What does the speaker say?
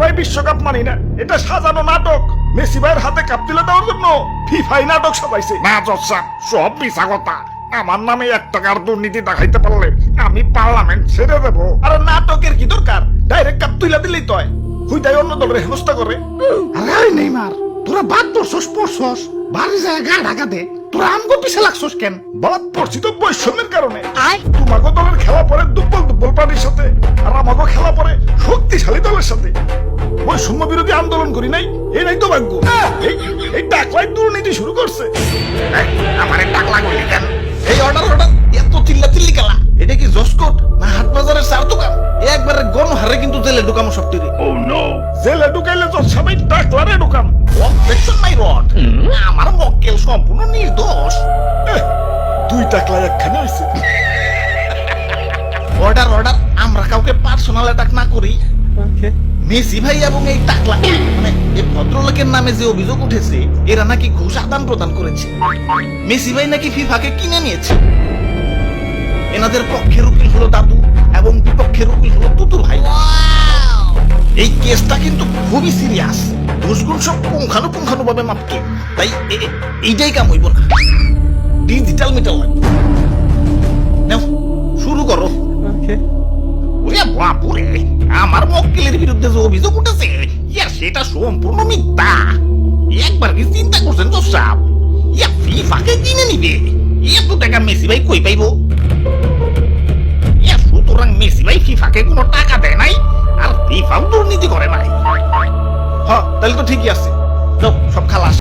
আমরাই বিশ্বকাপ মানি না, এটা সাজানো নাটক। মেসি ভাইয়ের হাতে কাপ তুলে দেওয়ার জন্য ফিফাই নাটক সাজাইছে। না জসা, সব মিছা কথা। আমার নামে 1 টাকার দুর্নীতি দেখাইতে পারলে আমি পার্লামেন্ট ছেড়ে দেবো। আর নাটকের কি দরকার? ডাইরেক্ট কাপ তুলে দিলেই তো হয়। হুইটাই অন্য দলের হেনস্থা করে। আরে ওই নেইমার, তোরা বাদ পড়ছস পড়ছস, বাড়ি যায় গা ঢাকা দে। তোরা আমগো পিছে লাগছস কেন? বাদ পড়ছি তো বৈষম্যের কারণে। তোমাকে দলের খেলা পরে দুর্বল দুর্বল পার্টির সাথে, আর আমাকে খেলা পরে শক্তিশালী দলের সাথে। বৈষম্য বিরোধী আন্দোলন করি নাই, এটাই তো ভাগ্য। এই টাকলাই দুর্নীতি শুরু করছে। আমার টাকলা গুলি কেন? এই অর্ডার অর্ডার এত চিল্লা চিল্লি কালা, এটা কি জসকোট না হাট বাজারের চার দোকান? একবারে গণহারে কিন্তু জেলে ঢুকামো সবটিরে। জেলে ঢুকাইলে তো সবাই টাকলারে ঢুকাম। অবজেকশন মাই রড, আমার মক্কেল সম্পূর্ণ নির্দোষ। 2 টাকলায় একখানে হয়েছে। অর্ডার অর্ডার, আমরা কাউকে পার্সোনাল অ্যাটাক না করি। মেসি ভাই এবং এই টাকলা মানে এই ভদ্রলোকের নামে যে অভিযোগ উঠেছে, এরা নাকি ঘুষ আদান প্রদান করেছে। মেসি ভাই নাকি ফিফাকে কিনে নিয়েছে। এনাদের পক্ষের উকিল হলো দাদু এবং বিপক্ষের উকিল হলো তুতুর ভাই। এই কেসটা কিন্তু খুবই সিরিয়াস, ঘুষগুলো সব পুঙ্খানু ভাবে মাপকে। তাই এইটাই কাম হইব না, ডিজিটাল মিটার লাগবে। নাও শুরু করো। ওরে বাপুরে, আমার মক্কেলের বিরুদ্ধে যে অভিযোগ উঠেছে, ইয়া সেটা সম্পূর্ণ মিথ্যা। একবার কি চিন্তা করছেন তো সাহেব? ইয়া ফিফাকে কিনে নিবে, এত টাকা মেসি ভাই কই পাইবো? ইয়া সুতরাং মেসি ভাই ফিফাকে কোনো টাকা দেয় নাই, আর ফিফাও দুর্নীতি করে নাই। হ্যাঁ তাহলে তো ঠিকই আছে, যাও সব খালাস।